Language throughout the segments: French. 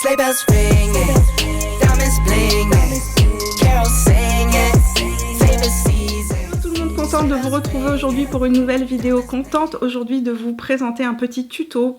Sleigh bells ringing, diamonds blinging, carols singing, favorite season. Tout le monde, contente de vous retrouver aujourd'hui pour une nouvelle vidéo. Contente aujourd'hui de vous présenter un petit tuto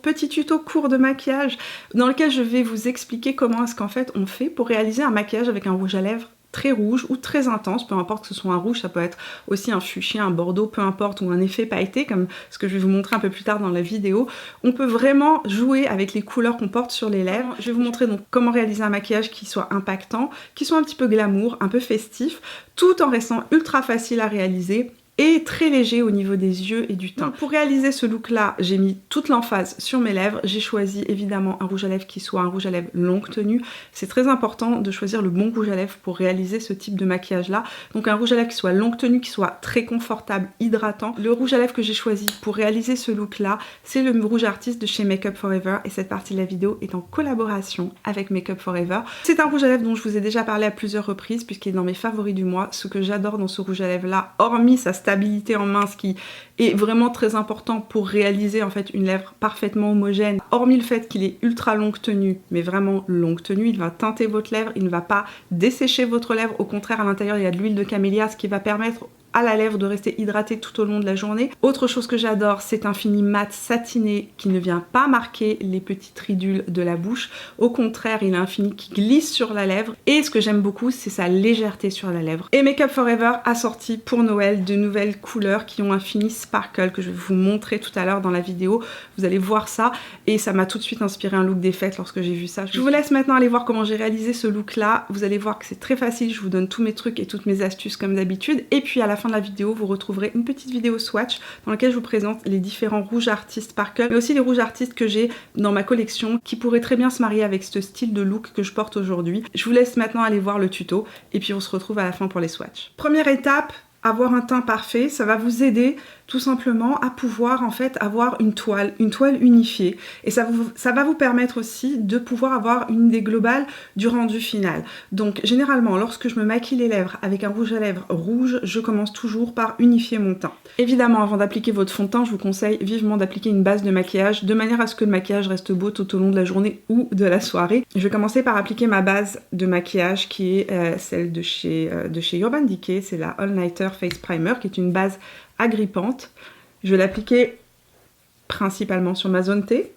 court de maquillage dans lequel je vais vous expliquer comment est-ce qu'en fait on fait pour réaliser un maquillage avec un rouge à lèvres très rouge ou très intense, peu importe que ce soit un rouge, ça peut être aussi un fuchsia, un bordeaux, peu importe, ou un effet pailleté comme ce que je vais vous montrer un peu plus tard dans la vidéo. On peut vraiment jouer avec les couleurs qu'on porte sur les lèvres. Je vais vous montrer donc comment réaliser un maquillage qui soit impactant, qui soit un petit peu glamour, un peu festif, tout en restant ultra facile à réaliser et très léger au niveau des yeux et du teint. Donc pour réaliser ce look là, j'ai mis toute l'emphase sur mes lèvres. J'ai choisi évidemment un rouge à lèvres qui soit un rouge à lèvres longue tenue. C'est très important de choisir le bon rouge à lèvres pour réaliser ce type de maquillage là. Donc un rouge à lèvres qui soit longue tenue, qui soit très confortable, hydratant. Le rouge à lèvres que j'ai choisi pour réaliser ce look là, c'est le rouge artiste de chez Make Up For Ever, et cette partie de la vidéo est en collaboration avec Make Up For Ever. C'est un rouge à lèvres dont je vous ai déjà parlé à plusieurs reprises puisqu'il est dans mes favoris du mois. Ce que j'adore dans ce rouge à lèvres là, hormis sa stabilité en main, ce qui est vraiment très important pour réaliser en fait une lèvre parfaitement homogène, hormis le fait qu'il est ultra longue tenue, mais vraiment longue tenue, il va teinter votre lèvre, il ne va pas dessécher votre lèvre, au contraire à l'intérieur il y a de l'huile de camélia, ce qui va permettre à la lèvre de rester hydratée tout au long de la journée. Autre chose que j'adore, c'est un fini mat satiné qui ne vient pas marquer les petites ridules de la bouche. Au contraire, il a un fini qui glisse sur la lèvre. Et ce que j'aime beaucoup, c'est sa légèreté sur la lèvre. Et Make Up For Ever a sorti pour Noël de nouvelles couleurs qui ont un fini sparkle que je vais vous montrer tout à l'heure dans la vidéo. Vous allez voir ça et ça m'a tout de suite inspiré un look des fêtes lorsque j'ai vu ça. Je vous laisse maintenant aller voir comment j'ai réalisé ce look là. Vous allez voir que c'est très facile, je vous donne tous mes trucs et toutes mes astuces comme d'habitude. Et puis à la fin de la vidéo, vous retrouverez une petite vidéo swatch dans laquelle je vous présente les différents rouges artistes sparkle, mais aussi les rouges artistes que j'ai dans ma collection qui pourraient très bien se marier avec ce style de look que je porte aujourd'hui. Je vous laisse maintenant aller voir le tuto et puis on se retrouve à la fin pour les swatchs. Première étape, avoir un teint parfait, ça va vous aider tout simplement à pouvoir en fait avoir une toile unifiée, et ça va vous permettre aussi de pouvoir avoir une idée globale du rendu final. Donc généralement lorsque je me maquille les lèvres avec un rouge à lèvres rouge, je commence toujours par unifier mon teint. Évidemment avant d'appliquer votre fond de teint, je vous conseille vivement d'appliquer une base de maquillage de manière à ce que le maquillage reste beau tout au long de la journée ou de la soirée. Je vais commencer par appliquer ma base de maquillage qui est celle de chez Urban Decay, c'est la All Nighter Face Primer qui est une base agrippante. Je vais l'appliquer principalement sur ma zone T.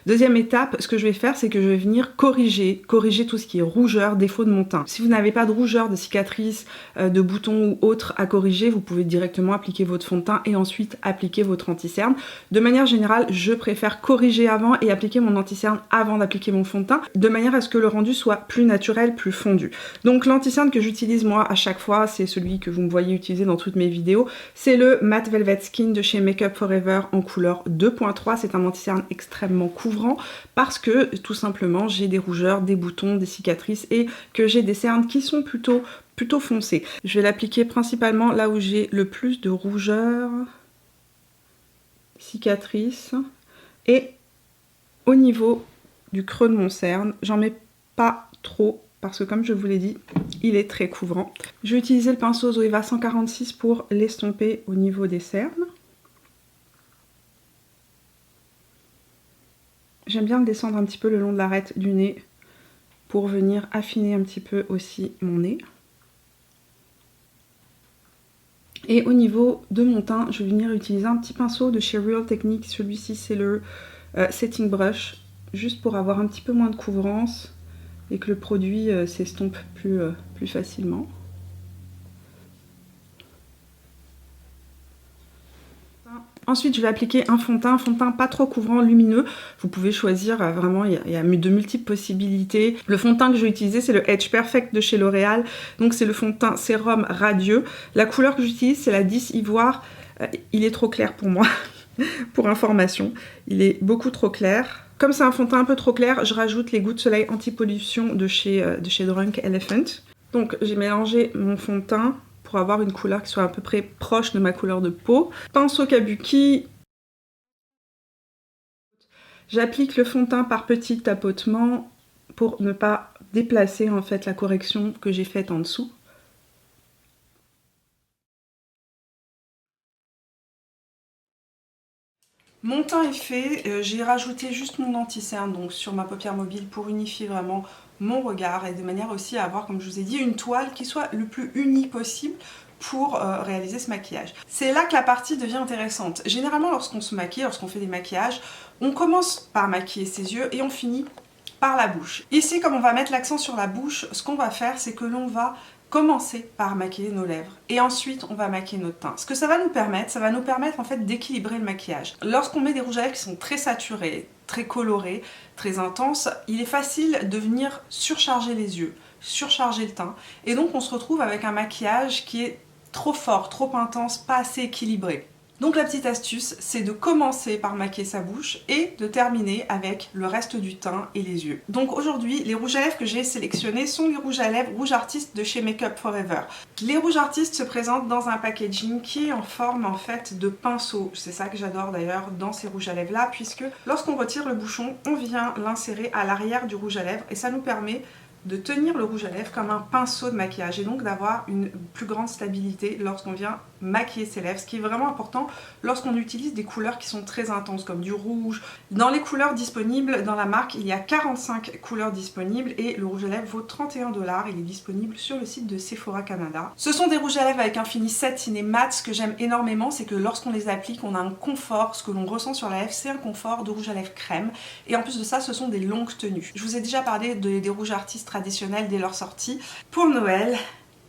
Deuxième étape, ce que je vais faire, c'est que je vais venir corriger tout ce qui est rougeur, défaut de mon teint. Si vous n'avez pas de rougeur, de cicatrices, de boutons ou autres à corriger, vous pouvez directement appliquer votre fond de teint et ensuite appliquer votre anti-cerne. De manière générale, je préfère corriger avant et appliquer mon anti-cerne avant d'appliquer mon fond de teint, de manière à ce que le rendu soit plus naturel, plus fondu. Donc l'anti-cerne que j'utilise moi à chaque fois, c'est celui que vous me voyez utiliser dans toutes mes vidéos, c'est le Matte Velvet Skin de chez Make Up For Ever en couleur 2.3. C'est un anti-cerne extrêmement couvrant parce que tout simplement j'ai des rougeurs, des boutons, des cicatrices et que j'ai des cernes qui sont plutôt foncées. Je vais l'appliquer principalement là où j'ai le plus de rougeurs, cicatrices, et au niveau du creux de mon cerne. J'en mets pas trop parce que comme je vous l'ai dit, il est très couvrant. Je vais utiliser le pinceau Zoeva 146 pour l'estomper au niveau des cernes. J'aime bien le descendre un petit peu le long de l'arête du nez pour venir affiner un petit peu aussi mon nez. Et au niveau de mon teint, je vais venir utiliser un petit pinceau de chez Real Techniques. Celui-ci, c'est le Setting Brush, juste pour avoir un petit peu moins de couvrance et que le produit s'estompe plus facilement. Ensuite, je vais appliquer un fond de teint pas trop couvrant, lumineux. Vous pouvez choisir, vraiment, il y a de multiples possibilités. Le fond de teint que je vais utiliser, c'est le Edge Perfect de chez L'Oréal. Donc c'est le fond de teint sérum radieux. La couleur que j'utilise, c'est la 10 Ivoire. Il est trop clair pour moi, pour information. Il est beaucoup trop clair. Comme c'est un fond de teint un peu trop clair, je rajoute les gouttes de soleil anti-pollution de chez Drunk Elephant. Donc j'ai mélangé mon fond de teint pour avoir une couleur qui soit à peu près proche de ma couleur de peau. Pinceau kabuki. J'applique le fond de teint par petits tapotements pour ne pas déplacer en fait la correction que j'ai faite en dessous. Mon teint est fait, j'ai rajouté juste mon anti-cerne donc sur ma paupière mobile pour unifier vraiment mon regard et de manière aussi à avoir, comme je vous ai dit, une toile qui soit le plus unie possible pour réaliser ce maquillage. C'est là que la partie devient intéressante. Généralement lorsqu'on se maquille, lorsqu'on fait des maquillages, on commence par maquiller ses yeux et on finit par la bouche. Ici, comme on va mettre l'accent sur la bouche, ce qu'on va faire, c'est que l'on va commencer par maquiller nos lèvres et ensuite on va maquiller notre teint. Ce que ça va nous permettre en fait d'équilibrer le maquillage. Lorsqu'on met des rouges à lèvres qui sont très saturés, très colorés, très intenses, il est facile de venir surcharger les yeux, surcharger le teint et donc on se retrouve avec un maquillage qui est trop fort, trop intense, pas assez équilibré. Donc la petite astuce, c'est de commencer par maquiller sa bouche et de terminer avec le reste du teint et les yeux. Donc aujourd'hui, les rouges à lèvres que j'ai sélectionnés sont les rouges à lèvres Rouge Artist de chez Make Up For Ever. Les rouges Artist se présentent dans un packaging qui est en forme en fait de pinceau. C'est ça que j'adore d'ailleurs dans ces rouges à lèvres là, puisque lorsqu'on retire le bouchon, on vient l'insérer à l'arrière du rouge à lèvres et ça nous permet de tenir le rouge à lèvres comme un pinceau de maquillage et donc d'avoir une plus grande stabilité lorsqu'on vient maquiller ses lèvres, ce qui est vraiment important lorsqu'on utilise des couleurs qui sont très intenses comme du rouge. Dans les couleurs disponibles dans la marque, il y a 45 couleurs disponibles et le rouge à lèvres vaut 31 $. Il est disponible sur le site de Sephora Canada. Ce sont des rouges à lèvres avec un fini satiné mat. Ce que j'aime énormément, c'est que lorsqu'on les applique, on a un confort. Ce que l'on ressent sur la lèvre, c'est un confort de rouge à lèvres crème. Et en plus de ça, ce sont des longues tenues. Je vous ai déjà parlé des rouges artistes traditionnels dès leur sortie. Pour Noël,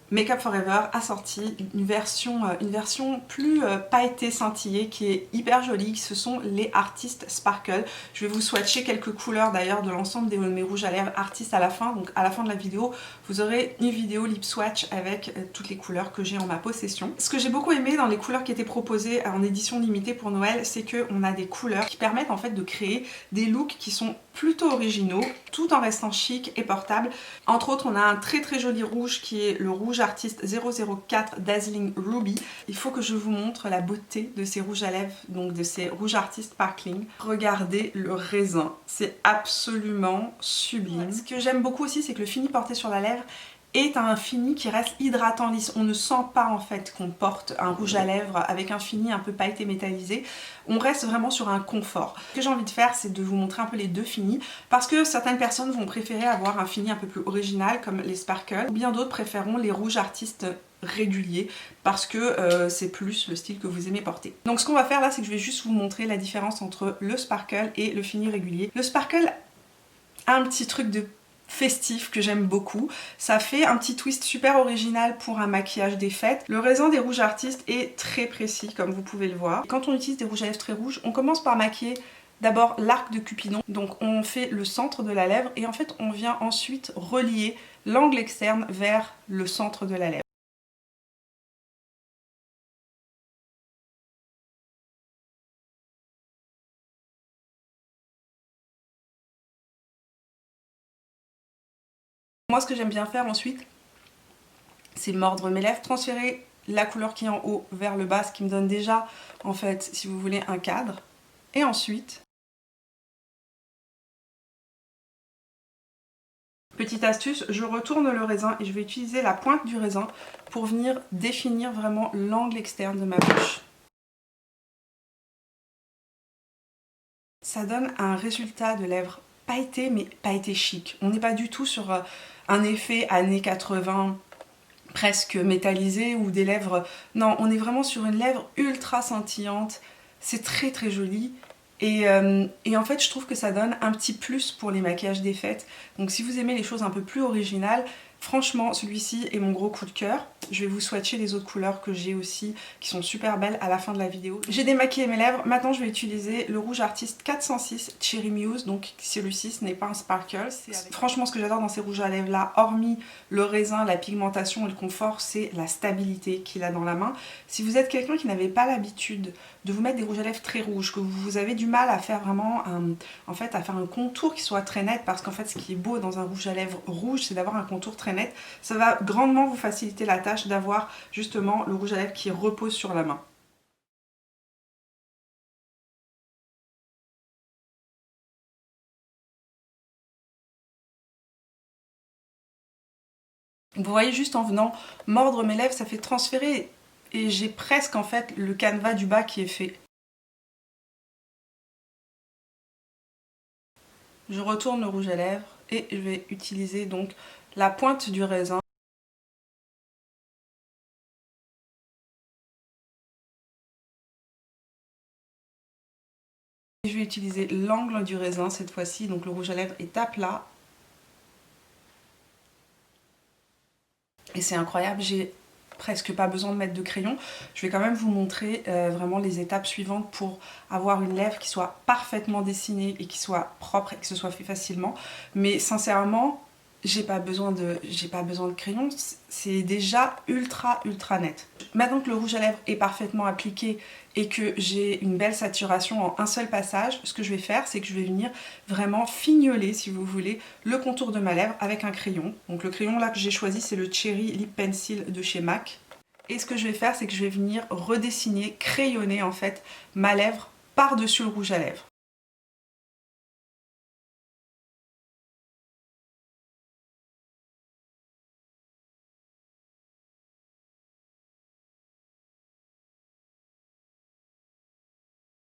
Make Up For Ever a sorti une version plus pailletée, scintillée, qui est hyper jolie. Ce sont les Artist Sparkle. Je vais vous swatcher quelques couleurs d'ailleurs de l'ensemble de mes rouges à lèvres Artist à la fin. Donc à la fin de la vidéo, vous aurez une vidéo lip swatch avec toutes les couleurs que j'ai en ma possession. Ce que j'ai beaucoup aimé dans les couleurs qui étaient proposées en édition limitée pour Noël, c'est qu'on a des couleurs qui permettent en fait de créer des looks qui sont plutôt originaux, tout en restant chic et portable. Entre autres, on a un très très joli rouge qui est le Rouge Artist 004 Dazzling Ruby. Il faut que je vous montre la beauté de ces rouges à lèvres, donc de ces Rouge Artist Sparkling. Regardez le raisin, c'est absolument sublime. Ce que j'aime beaucoup aussi, c'est que le fini porté sur la lèvre est un fini qui reste hydratant, lisse. On ne sent pas en fait qu'on porte un rouge à lèvres avec un fini un peu pailleté métallisé. On reste vraiment sur un confort. Ce que j'ai envie de faire, c'est de vous montrer un peu les deux finis parce que certaines personnes vont préférer avoir un fini un peu plus original comme les Sparkle ou bien d'autres préféreront les rouges artistes réguliers parce que c'est plus le style que vous aimez porter. Donc ce qu'on va faire là, c'est que je vais juste vous montrer la différence entre le Sparkle et le fini régulier. Le Sparkle a un petit truc de festif que j'aime beaucoup. Ça fait un petit twist super original pour un maquillage des fêtes. Le raisin des rouges artistes est très précis comme vous pouvez le voir. Quand on utilise des rouges à lèvres très rouges, on commence par maquiller d'abord l'arc de Cupidon. Donc on fait le centre de la lèvre et en fait on vient ensuite relier l'angle externe vers le centre de la lèvre. Moi, ce que j'aime bien faire ensuite, c'est mordre mes lèvres, transférer la couleur qui est en haut vers le bas, ce qui me donne déjà, en fait, si vous voulez, un cadre. Et ensuite, petite astuce, je retourne le raisin et je vais utiliser la pointe du raisin pour venir définir vraiment l'angle externe de ma bouche. Ça donne un résultat de lèvres pailleté, mais pailleté chic. On n'est pas du tout sur un effet années 80, presque métallisé, ou des lèvres... Non, on est vraiment sur une lèvre ultra scintillante. C'est très très joli. Et en fait, je trouve que ça donne un petit plus pour les maquillages des fêtes. Donc si vous aimez les choses un peu plus originales, franchement, celui-ci est mon gros coup de cœur. Je vais vous swatcher les autres couleurs que j'ai aussi, qui sont super belles à la fin de la vidéo. J'ai démaquillé mes lèvres. Maintenant, je vais utiliser le Rouge Artist 406 Cherry Muse. Donc celui-ci, ce n'est pas un sparkle. Franchement, ce que j'adore dans ces rouges à lèvres là, hormis le raisin, la pigmentation et le confort, c'est la stabilité qu'il a dans la main. Si vous êtes quelqu'un qui n'avait pas l'habitude de vous mettre des rouges à lèvres très rouges, que vous avez du mal à faire vraiment à faire un contour qui soit très net, parce qu'en fait ce qui est beau dans un rouge à lèvres rouge, c'est d'avoir un contour très net. Ça va grandement vous faciliter la tâche d'avoir justement le rouge à lèvres qui repose sur la main. Vous voyez, juste en venant mordre mes lèvres, ça fait transférer et j'ai presque en fait le canevas du bas qui est fait. Je retourne le rouge à lèvres et je vais utiliser donc la pointe du raisin. Je vais utiliser l'angle du raisin cette fois-ci, donc le rouge à lèvres est à plat. Et c'est incroyable, j'ai presque pas besoin de mettre de crayon. Je vais quand même vous montrer vraiment les étapes suivantes pour avoir une lèvre qui soit parfaitement dessinée et qui soit propre et que ce soit fait facilement. Mais sincèrement, j'ai pas besoin de crayon, c'est déjà ultra net. Maintenant que le rouge à lèvres est parfaitement appliqué et que j'ai une belle saturation en un seul passage, ce que je vais faire, c'est que je vais venir vraiment fignoler, si vous voulez, le contour de ma lèvre avec un crayon. Donc le crayon là que j'ai choisi, c'est le Cherry Lip Pencil de chez MAC. Et ce que je vais faire, c'est que je vais venir redessiner, crayonner en fait ma lèvre par-dessus le rouge à lèvres.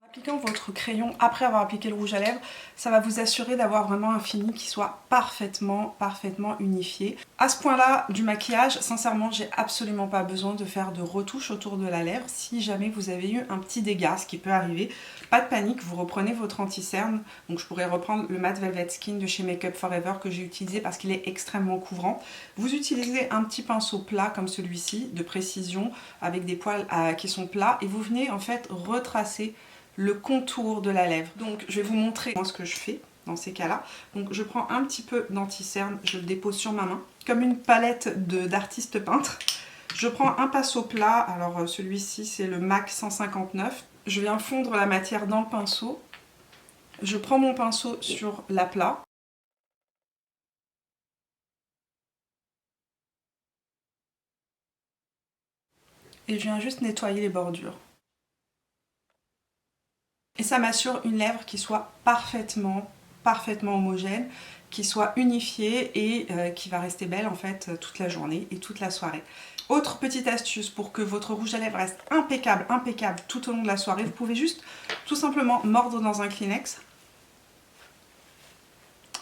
En appliquant votre crayon après avoir appliqué le rouge à lèvres, ça va vous assurer d'avoir vraiment un fini qui soit parfaitement unifié. À ce point-là du maquillage, sincèrement, j'ai absolument pas besoin de faire de retouches autour de la lèvre. Si jamais vous avez eu un petit dégât, ce qui peut arriver, pas de panique, vous reprenez votre anti-cerne. Donc je pourrais reprendre le Matte Velvet Skin de chez Make Up For Ever que j'ai utilisé parce qu'il est extrêmement couvrant. Vous utilisez un petit pinceau plat comme celui-ci, de précision, avec des poils qui sont plats, et vous venez en fait retracer le contour de la lèvre. Donc je vais vous montrer moi ce que je fais dans ces cas-là. Donc je prends un petit peu d'anti-cerne, je le dépose sur ma main, comme une palette d'artiste peintre. Je prends un pinceau plat, alors celui-ci c'est le MAC 159. Je viens fondre la matière dans le pinceau. Je prends mon pinceau sur l'aplat. Et je viens juste nettoyer les bordures. Et ça m'assure une lèvre qui soit parfaitement homogène, qui soit unifiée et qui va rester belle en fait toute la journée et toute la soirée. Autre petite astuce pour que votre rouge à lèvres reste impeccable tout au long de la soirée, vous pouvez juste tout simplement mordre dans un Kleenex.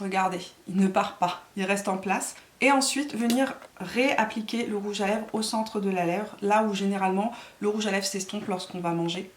Regardez, il ne part pas, il reste en place. Et ensuite venir réappliquer le rouge à lèvres au centre de la lèvre, là où généralement le rouge à lèvres s'estompe lorsqu'on va manger.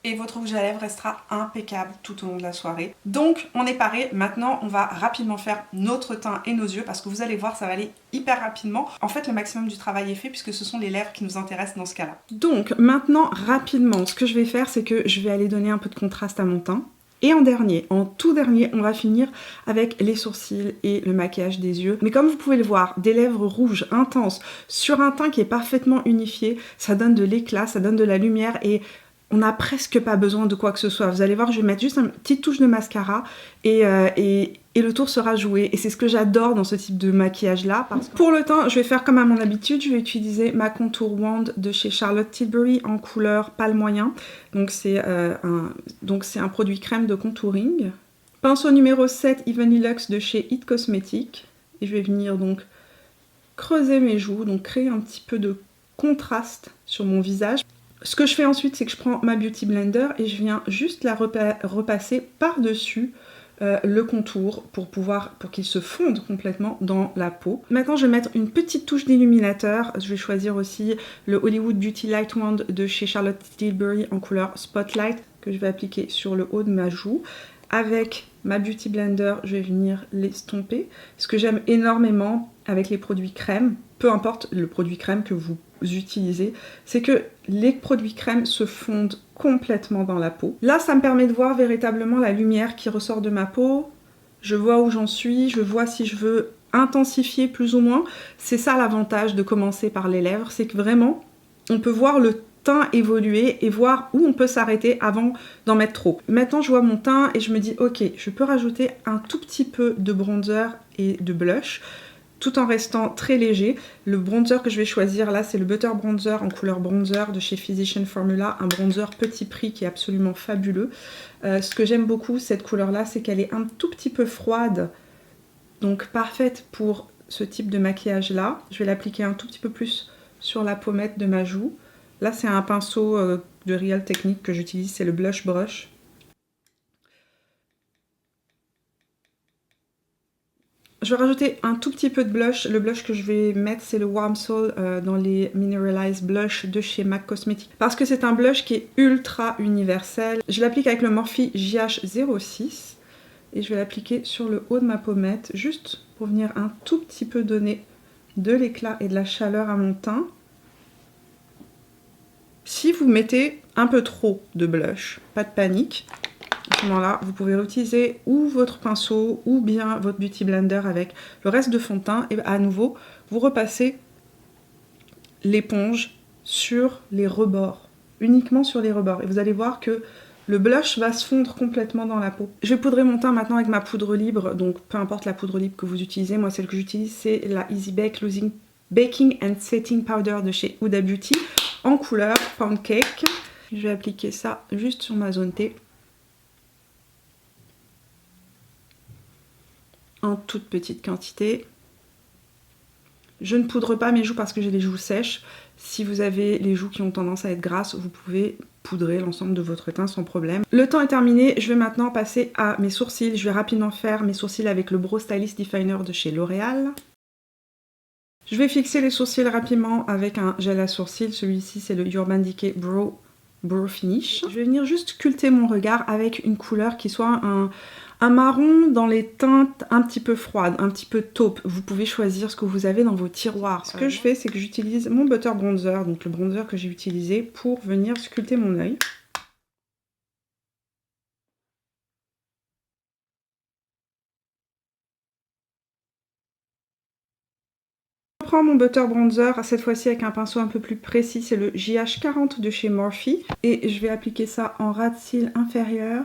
Et votre rouge à lèvres restera impeccable tout au long de la soirée. Donc on est paré, maintenant on va rapidement faire notre teint et nos yeux parce que vous allez voir, ça va aller hyper rapidement. En fait le maximum du travail est fait puisque ce sont les lèvres qui nous intéressent dans ce cas-là. Donc maintenant rapidement, ce que je vais faire c'est que je vais aller donner un peu de contraste à mon teint. Et en tout dernier, on va finir avec les sourcils et le maquillage des yeux. Mais comme vous pouvez le voir, des lèvres rouges intenses sur un teint qui est parfaitement unifié, ça donne de l'éclat, ça donne de la lumière et on n'a presque pas besoin de quoi que ce soit. Vous allez voir, je vais mettre juste une petite touche de mascara et le tour sera joué. Et c'est ce que j'adore dans ce type de maquillage-là. Pour le teint, je vais faire comme à mon habitude. Je vais utiliser ma Contour Wand de chez Charlotte Tilbury en couleur pâle moyen. Donc c'est un produit crème de contouring. Pinceau numéro 7 Even Luxe de chez It Cosmetics. Et je vais venir donc creuser mes joues, donc créer un petit peu de contraste sur mon visage. Ce que je fais ensuite, c'est que je prends ma Beauty Blender et je viens juste la repasser par-dessus le contour pour qu'il se fonde complètement dans la peau. Maintenant, je vais mettre une petite touche d'illuminateur. Je vais choisir aussi le Hollywood Beauty Light Wand de chez Charlotte Tilbury en couleur Spotlight que je vais appliquer sur le haut de ma joue. Avec ma Beauty Blender, je vais venir l'estomper. Ce que j'aime énormément avec les produits crème, peu importe le produit crème que vous utilisez, c'est que les produits crème se fondent complètement dans la peau. Là, ça me permet de voir véritablement la lumière qui ressort de ma peau. Je vois où j'en suis, je vois si je veux intensifier plus ou moins. C'est ça l'avantage de commencer par les lèvres, c'est que vraiment, on peut voir le teint évoluer et voir où on peut s'arrêter avant d'en mettre trop. Maintenant, je vois mon teint et je me dis, ok, je peux rajouter un tout petit peu de bronzer et de blush, tout en restant très léger. Le bronzer que je vais choisir là, c'est le Butter Bronzer en couleur bronzer de chez Physician Formula, un bronzer petit prix qui est absolument fabuleux. Ce que j'aime beaucoup, cette couleur là, c'est qu'elle est un tout petit peu froide, donc parfaite pour ce type de maquillage là. Je vais l'appliquer un tout petit peu plus sur la pommette de ma joue. Là, c'est un pinceau de Real Technique que j'utilise, c'est le Blush Brush. Je vais rajouter un tout petit peu de blush. Le blush que je vais mettre, c'est le Warm Soul dans les Mineralized Blush de chez MAC Cosmetics. Parce que c'est un blush qui est ultra universel. Je l'applique avec le Morphe JH06. Et je vais l'appliquer sur le haut de ma pommette, juste pour venir un tout petit peu donner de l'éclat et de la chaleur à mon teint. Si vous mettez un peu trop de blush, pas de panique. À ce moment-là, vous pouvez réutiliser ou votre pinceau ou bien votre Beauty Blender avec le reste de fond de teint. Et à nouveau, vous repassez l'éponge sur les rebords, uniquement sur les rebords. Et vous allez voir que le blush va se fondre complètement dans la peau. Je vais poudrer mon teint maintenant avec ma poudre libre, donc peu importe la poudre libre que vous utilisez. Moi, celle que j'utilise, c'est la Easy Bake Losing Baking and Setting Powder de chez Huda Beauty en couleur Pancake. Je vais appliquer ça juste sur ma zone T. En toute petite quantité. Je ne poudre pas mes joues parce que j'ai les joues sèches. Si vous avez les joues qui ont tendance à être grasses, vous pouvez poudrer l'ensemble de votre teint sans problème. Le temps est terminé, je vais maintenant passer à mes sourcils. Je vais rapidement faire mes sourcils avec le Brow Stylist Definer de chez L'Oréal. Je vais fixer les sourcils rapidement avec un gel à sourcils. Celui-ci, c'est le Urban Decay Brow Finish. Je vais venir juste sculpter mon regard avec une couleur qui soit un marron dans les teintes un petit peu froides, un petit peu taupe. Vous pouvez choisir ce que vous avez dans vos tiroirs. Ce que je fais, c'est que j'utilise mon Butter Bronzer, donc le bronzer que j'ai utilisé pour venir sculpter mon œil. Je prends mon Butter Bronzer, cette fois-ci avec un pinceau un peu plus précis, c'est le JH40 de chez Morphe. Et je vais appliquer ça en ras de cils inférieur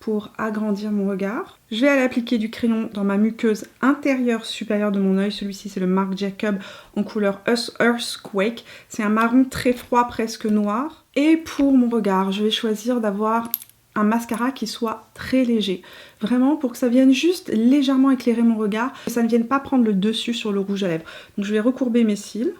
pour agrandir mon regard. Je vais aller appliquer du crayon dans ma muqueuse intérieure supérieure de mon œil. Celui-ci, c'est le Marc Jacob en couleur Earthquake. C'est un marron très froid, presque noir. Et pour mon regard, je vais choisir d'avoir un mascara qui soit très léger. Vraiment pour que ça vienne juste légèrement éclairer mon regard, que ça ne vienne pas prendre le dessus sur le rouge à lèvres. Donc je vais recourber mes cils.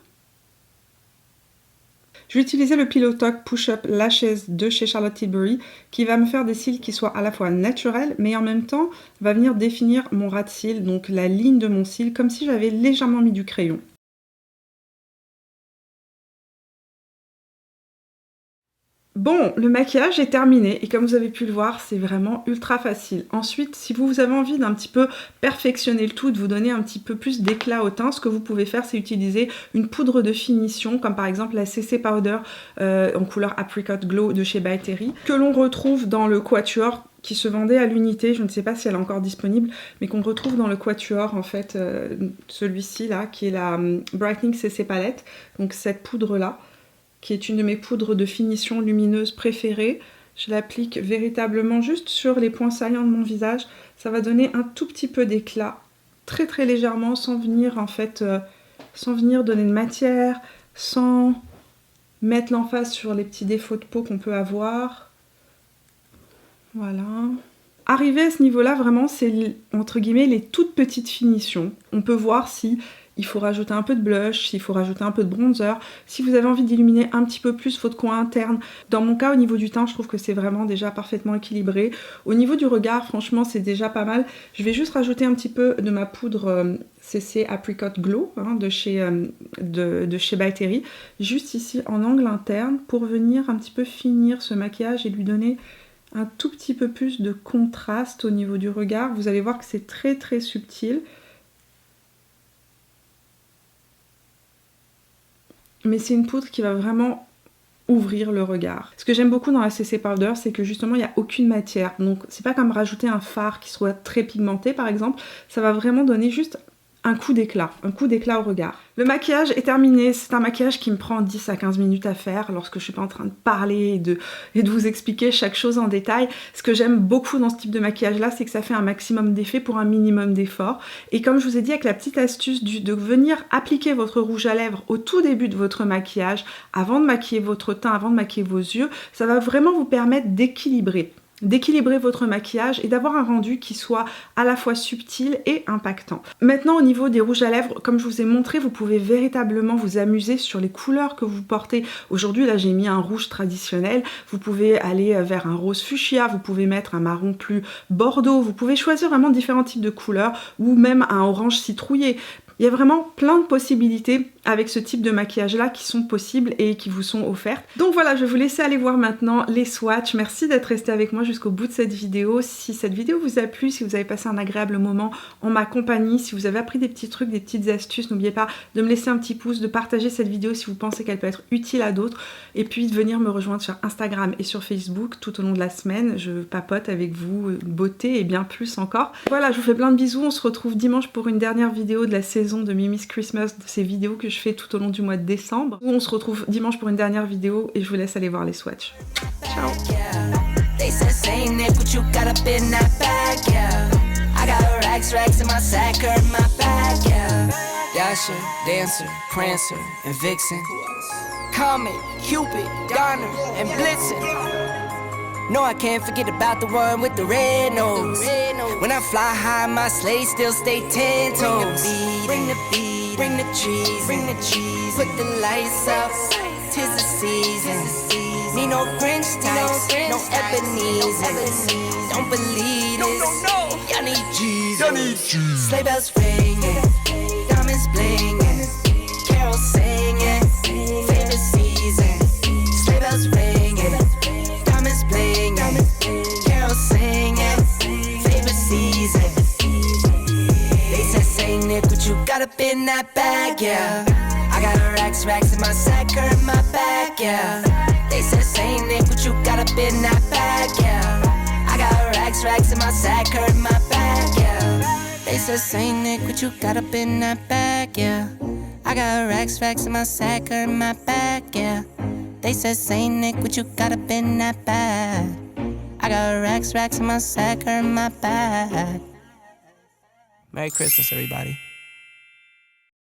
Je vais utiliser le Pillow Talk Push Up Lashes de chez Charlotte Tilbury qui va me faire des cils qui soient à la fois naturels mais en même temps va venir définir mon ras de cils, donc la ligne de mon cil, comme si j'avais légèrement mis du crayon. Bon, le maquillage est terminé et comme vous avez pu le voir, c'est vraiment ultra facile. Ensuite, si vous avez envie d'un petit peu perfectionner le tout, de vous donner un petit peu plus d'éclat au teint, ce que vous pouvez faire, c'est utiliser une poudre de finition, comme par exemple la CC Powder en couleur Apricot Glow de chez By Terry, que l'on retrouve dans le Quatuor qui se vendait à l'unité, je ne sais pas si elle est encore disponible, mais qu'on retrouve dans le Quatuor en fait, celui-ci là, qui est la Brightening CC Palette, donc cette poudre là, qui est une de mes poudres de finition lumineuse préférées. Je l'applique véritablement juste sur les points saillants de mon visage. Ça va donner un tout petit peu d'éclat, très très légèrement, sans venir en fait, sans venir donner de matière, sans mettre l'emphase sur les petits défauts de peau qu'on peut avoir. Voilà. Arrivé à ce niveau-là, vraiment, c'est entre guillemets les toutes petites finitions. On peut voir si il faut rajouter un peu de blush, s'il faut rajouter un peu de bronzer, si vous avez envie d'illuminer un petit peu plus votre coin interne. Dans mon cas, au niveau du teint, je trouve que c'est vraiment déjà parfaitement équilibré. Au niveau du regard, franchement, c'est déjà pas mal. Je vais juste rajouter un petit peu de ma poudre CC Apricot Glow de chez By Terry, juste ici en angle interne, pour venir un petit peu finir ce maquillage et lui donner un tout petit peu plus de contraste au niveau du regard. Vous allez voir que c'est très très subtil. Mais c'est une poudre qui va vraiment ouvrir le regard. Ce que j'aime beaucoup dans la CC Powder, c'est que justement il n'y a aucune matière. Donc c'est pas comme rajouter un fard qui soit très pigmenté par exemple. Ça va vraiment donner juste un coup d'éclat au regard. Le maquillage est terminé, c'est un maquillage qui me prend 10 à 15 minutes à faire lorsque je suis pas en train de parler et de vous expliquer chaque chose en détail. Ce que j'aime beaucoup dans ce type de maquillage là, c'est que ça fait un maximum d'effet pour un minimum d'effort. Et comme je vous ai dit, avec la petite astuce de venir appliquer votre rouge à lèvres au tout début de votre maquillage, avant de maquiller votre teint, avant de maquiller vos yeux, ça va vraiment vous permettre d'équilibrer. d'équilibrer votre maquillage et d'avoir un rendu qui soit à la fois subtil et impactant. Maintenant, au niveau des rouges à lèvres, comme je vous ai montré, vous pouvez véritablement vous amuser sur les couleurs que vous portez. Aujourd'hui, là, j'ai mis un rouge traditionnel. Vous pouvez aller vers un rose fuchsia, vous pouvez mettre un marron plus bordeaux, vous pouvez choisir vraiment différents types de couleurs ou même un orange citrouillé. Il y a vraiment plein de possibilités avec ce type de maquillage là qui sont possibles et qui vous sont offertes. Donc voilà, je vais vous laisser aller voir maintenant les swatchs. Merci d'être resté avec moi jusqu'au bout de cette vidéo. Si cette vidéo vous a plu, si vous avez passé un agréable moment en ma compagnie, si vous avez appris des petits trucs, des petites astuces, n'oubliez pas de me laisser un petit pouce, de partager cette vidéo si vous pensez qu'elle peut être utile à d'autres et puis de venir me rejoindre sur Instagram et sur Facebook tout au long de la semaine. Je papote avec vous, beauté et bien plus encore. Voilà, je vous fais plein de bisous. On se retrouve dimanche pour une dernière vidéo de la saison de Mimi's Christmas, de ces vidéos que je fais tout au long du mois de décembre. On se retrouve dimanche pour une dernière vidéo et je vous laisse aller voir les swatchs. Ciao. They said saying it, but you got up in that bag, yeah. I got racks in my sack, her in my bag, yeah. Dasher, Dancer, Prancer, and Vixen. Comet, Cupid, Donner, and Blitzen. No, I can't forget about the one with the red nose. When I fly high, my sleigh still stay 10 toes. Bring the beat, bring the cheese, bring the cheese. Put the lights up, 'tis the season. Need no Grinch types, no Ebenezer. Don't believe this, y'all need Jesus. Sleigh bells ringing, diamonds blinging, carols singing, favorite season. Sleigh bells ringing, diamonds blinging, carols singing, favorite season. They said Saint Nick, but you got up in that bag, yeah. I got racks in my sack, her in my bag, yeah. They said Saint Nick, but you got up in that bag, yeah. I got racks in my sack, her in my bag, yeah. They said Saint Nick, but you got up in that bag, yeah. I got racks in my sack, her in my bag, yeah. They said Saint Nick, but you got up in that bag. I got racks in my sack, her in my bag. Merry Christmas, everybody.